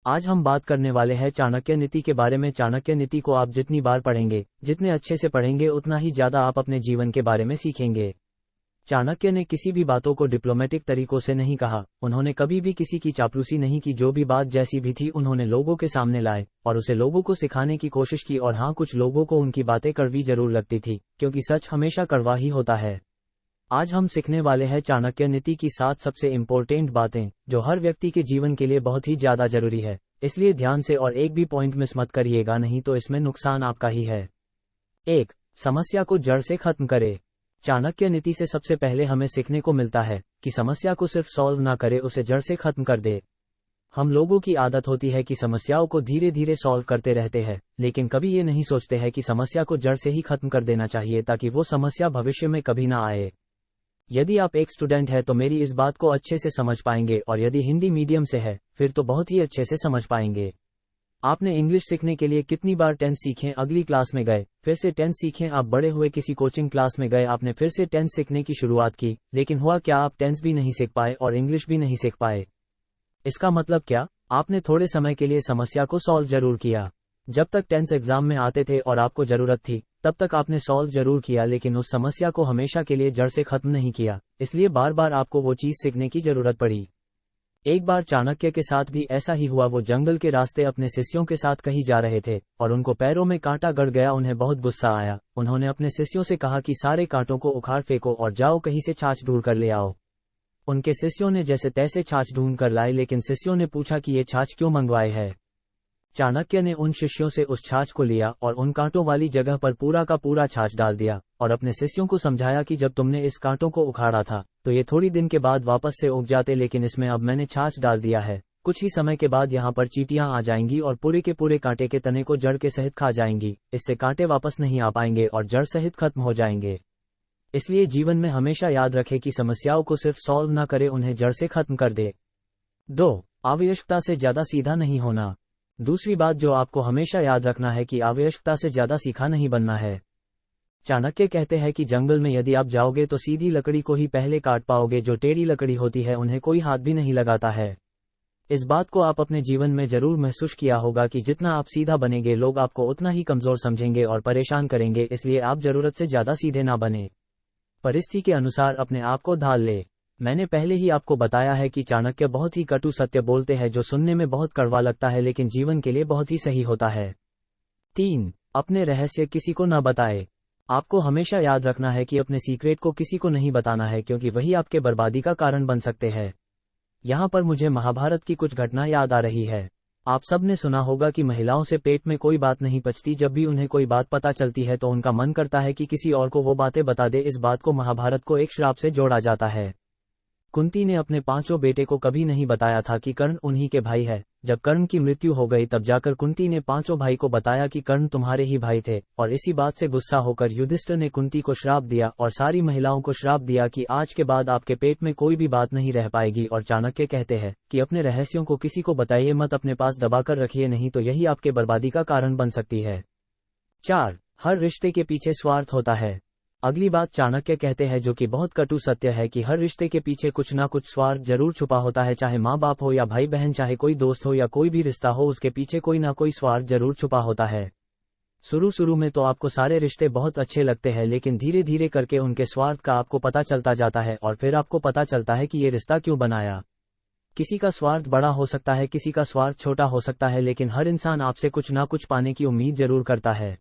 आज हम बात करने वाले हैं चाणक्य नीति के बारे में। चाणक्य नीति को आप जितनी बार पढ़ेंगे, जितने अच्छे से पढ़ेंगे, उतना ही ज्यादा आप अपने जीवन के बारे में सीखेंगे। चाणक्य ने किसी भी बातों को डिप्लोमेटिक तरीकों से नहीं कहा। उन्होंने कभी भी किसी की चापलूसी नहीं की। जो भी बात जैसी भी थी उन्होंने लोगों के सामने लाए और उसे लोगों को सिखाने की कोशिश की। और हाँ, कुछ लोगों को उनकी बातें कड़वी जरूर लगती थी, क्योंकि सच हमेशा कड़वा ही होता है। आज हम सीखने वाले हैं चाणक्य नीति की 7 सबसे इम्पोर्टेंट बातें, जो हर व्यक्ति के जीवन के लिए बहुत ही ज्यादा जरूरी है। इसलिए ध्यान से और एक भी पॉइंट मिस मत करिएगा, नहीं तो इसमें नुकसान आपका ही है। 1. समस्या को जड़ से खत्म करे। चाणक्य नीति से सबसे पहले हमें सीखने को मिलता है कि समस्या को सिर्फ सॉल्व ना करे, उसे जड़ से खत्म कर दे। हम लोगों की आदत होती है कि समस्याओं को धीरे धीरे सॉल्व करते रहते हैं, लेकिन कभी ये नहीं सोचते हैं कि समस्या को जड़ से ही खत्म कर देना चाहिए, ताकि वो समस्या भविष्य में कभी ना आए। यदि आप एक स्टूडेंट है तो मेरी इस बात को अच्छे से समझ पाएंगे, और यदि हिंदी मीडियम से है फिर तो बहुत ही अच्छे से समझ पाएंगे। आपने इंग्लिश सीखने के लिए कितनी बार टेंस सीखें, अगली क्लास में गए फिर से टेंस सीखें। आप बड़े हुए किसी कोचिंग क्लास में गए, आपने फिर से टेंस सीखने की शुरुआत की, लेकिन हुआ क्या, आप टेंस भी नहीं सीख पाए और इंग्लिश भी नहीं सीख पाए। इसका मतलब क्या? आपने थोड़े समय के लिए समस्या को सॉल्व जरूर किया। जब तक टेंस एग्जाम में आते थे और आपको जरूरत थी, तब तक आपने सॉल्व जरूर किया, लेकिन उस समस्या को हमेशा के लिए जड़ से खत्म नहीं किया। इसलिए बार बार आपको वो चीज सीखने की जरूरत पड़ी। एक बार चाणक्य के साथ भी ऐसा ही हुआ। वो जंगल के रास्ते अपने शिष्यों के साथ कहीं जा रहे थे और उनको पैरों में कांटा गड़ गया। उन्हें बहुत गुस्सा आया। उन्होंने अपने शिष्यों से कहा कि सारे कांटों को उखाड़ फेंको और जाओ कहीं से छाछ ढूंढ कर ले आओ। उनके शिष्यों ने जैसे तैसे छाछ ढूंढ कर लाए, लेकिन शिष्यों ने पूछा कि ये छाछ क्यों मंगवाए है। चाणक्य ने उन शिष्यों से उस छाछ को लिया और उन कांटों वाली जगह पर पूरा का पूरा छाछ डाल दिया और अपने शिष्यों को समझाया कि जब तुमने इस कांटों को उखाड़ा था तो ये थोड़ी दिन के बाद वापस से उग जाते, लेकिन इसमें अब मैंने छाछ डाल दिया है। कुछ ही समय के बाद यहाँ पर चींटियां आ जाएंगी और पूरे के पूरे कांटे के तने को जड़ के सहित खा जाएंगी। इससे कांटे वापस नहीं आ पाएंगे और जड़ सहित खत्म हो जाएंगे। इसलिए जीवन में हमेशा याद रखे कि समस्याओं को सिर्फ सॉल्व ना करे, उन्हें जड़ से खत्म कर दे। 2. आवश्यकता से ज्यादा सीधा नहीं होना। दूसरी बात जो आपको हमेशा याद रखना है कि आवश्यकता से ज्यादा सीखा नहीं बनना है। चाणक्य कहते हैं कि जंगल में यदि आप जाओगे तो सीधी लकड़ी को ही पहले काट पाओगे, जो टेढ़ी लकड़ी होती है उन्हें कोई हाथ भी नहीं लगाता है। इस बात को आप अपने जीवन में जरूर महसूस किया होगा कि जितना आप सीधा बनेंगे, लोग आपको उतना ही कमजोर समझेंगे और परेशान करेंगे। इसलिए आप जरूरत से ज्यादा सीधे ना बने, परिस्थिति के अनुसार अपने आप को ढाल ले। मैंने पहले ही आपको बताया है कि चाणक्य बहुत ही कटु सत्य बोलते हैं, जो सुनने में बहुत कड़वा लगता है लेकिन जीवन के लिए बहुत ही सही होता है। 3. अपने रहस्य किसी को न बताए। आपको हमेशा याद रखना है कि अपने सीक्रेट को किसी को नहीं बताना है, क्योंकि वही आपके बर्बादी का कारण बन सकते हैं। यहाँ पर मुझे महाभारत की कुछ घटना याद आ रही है। आप सब ने सुना होगा कि महिलाओं से पेट में कोई बात नहीं पचती। जब भी उन्हें कोई बात पता चलती है तो उनका मन करता है कि किसी और को वो बातें बता दे। इस बात को महाभारत को एक श्राप से जोड़ा जाता है। कुंती ने अपने 5 बेटे को कभी नहीं बताया था कि कर्ण उन्हीं के भाई है। जब कर्ण की मृत्यु हो गई तब जाकर कुंती ने 5 भाई को बताया कि कर्ण तुम्हारे ही भाई थे, और इसी बात से गुस्सा होकर युधिष्ठिर ने कुंती को श्राप दिया और सारी महिलाओं को श्राप दिया कि आज के बाद आपके पेट में कोई भी बात नहीं रह पाएगी। और चाणक्य कहते हैं कि अपने रहस्यों को किसी को बताइए मत, अपने पास दबाकर रखिए, नहीं तो यही आपके बर्बादी का कारण बन सकती है। 4. हर रिश्ते के पीछे स्वार्थ होता है। अगली बात चाणक्य कहते हैं, जो कि बहुत कटु सत्य है, कि हर रिश्ते के पीछे कुछ ना कुछ स्वार्थ जरूर छुपा होता है। चाहे माँ बाप हो या भाई बहन, चाहे कोई दोस्त हो या कोई भी रिश्ता हो, उसके पीछे कोई ना कोई स्वार्थ जरूर छुपा होता है। शुरू में तो आपको सारे रिश्ते बहुत अच्छे लगते हैं, लेकिन धीरे धीरे करके उनके स्वार्थ का आपको पता चलता जाता है और फिर आपको पता चलता है कि ये रिश्ता क्यों बनाया। किसी का स्वार्थ बड़ा हो सकता है, किसी का स्वार्थ छोटा हो सकता है, लेकिन हर इंसान आपसे कुछ ना कुछ पाने की उम्मीद जरूर करता है।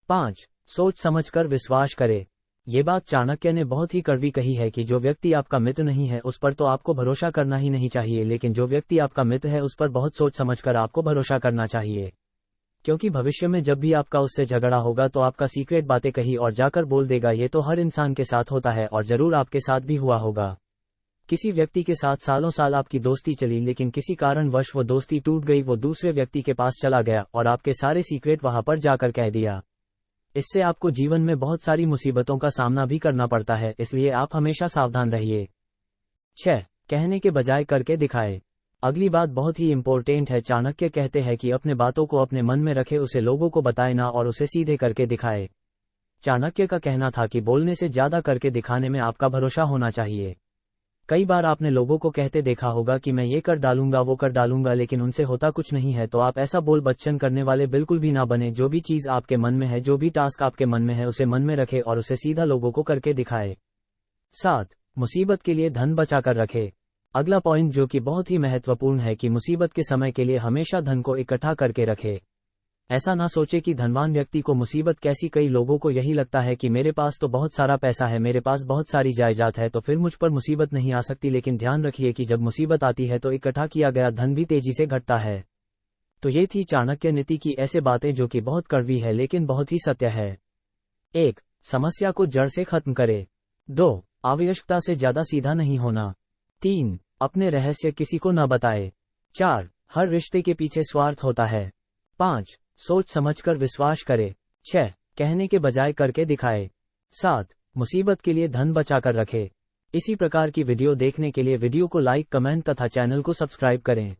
5. सोच समझकर विश्वास करे। ये बात चाणक्य ने बहुत ही कड़वी कही है कि जो व्यक्ति आपका मित्र नहीं है उस पर तो आपको भरोसा करना ही नहीं चाहिए, लेकिन जो व्यक्ति आपका मित्र है उस पर बहुत सोच समझकर आपको भरोसा करना चाहिए। क्योंकि भविष्य में जब भी आपका उससे झगड़ा होगा तो आपका सीक्रेट बातें कही और जाकर बोल देगा। ये तो हर इंसान के साथ होता है और जरूर आपके साथ भी हुआ होगा। किसी व्यक्ति के साथ सालों साल आपकी दोस्ती चली, लेकिन किसी कारणवश वो दोस्ती टूट गई, वो दूसरे व्यक्ति के पास चला गया और आपके सारे सीक्रेट वहां पर जाकर कह दिया। इससे आपको जीवन में बहुत सारी मुसीबतों का सामना भी करना पड़ता है, इसलिए आप हमेशा सावधान रहिए। 6. कहने के बजाय करके दिखाए। अगली बात बहुत ही इंपॉर्टेंट है। चाणक्य कहते हैं कि अपने बातों को अपने मन में रखे, उसे लोगों को बताए ना और उसे सीधे करके दिखाए। चाणक्य का कहना था कि बोलने से ज्यादा करके दिखाने में आपका भरोसा होना चाहिए। कई बार आपने लोगों को कहते देखा होगा कि मैं ये कर डालूंगा वो कर डालूंगा, लेकिन उनसे होता कुछ नहीं है। तो आप ऐसा बोल बच्चन करने वाले बिल्कुल भी ना बने। जो भी चीज आपके मन में है, जो भी टास्क आपके मन में है, उसे मन में रखे और उसे सीधा लोगों को करके दिखाए। 7. मुसीबत के लिए धन बचा कर रखे। अगला पॉइंट जो कि बहुत ही महत्वपूर्ण है कि मुसीबत के समय के लिए हमेशा धन को इकट्ठा करके रखे। ऐसा ना सोचे कि धनवान व्यक्ति को मुसीबत कैसी। कई लोगों को यही लगता है कि मेरे पास तो बहुत सारा पैसा है, मेरे पास बहुत सारी जायदाद है, तो फिर मुझ पर मुसीबत नहीं आ सकती। लेकिन ध्यान रखिए कि जब मुसीबत आती है तो इकट्ठा किया गया धन भी तेजी से घटता है। तो ये थी चाणक्य नीति की ऐसे बातें जो कि बहुत कड़वी है लेकिन बहुत ही सत्य है। 1. समस्या को जड़ से खत्म करे। 2. आवश्यकता से ज्यादा सीधा नहीं होना। 3. अपने रहस्य किसी को न बताए। 4. हर रिश्ते के पीछे स्वार्थ होता है। 5. सोच समझकर विश्वास करे। 6. कहने के बजाय करके दिखाए। 7. मुसीबत के लिए धन बचा कर रखे। इसी प्रकार की वीडियो देखने के लिए वीडियो को लाइक, कमेंट तथा चैनल को सब्सक्राइब करें।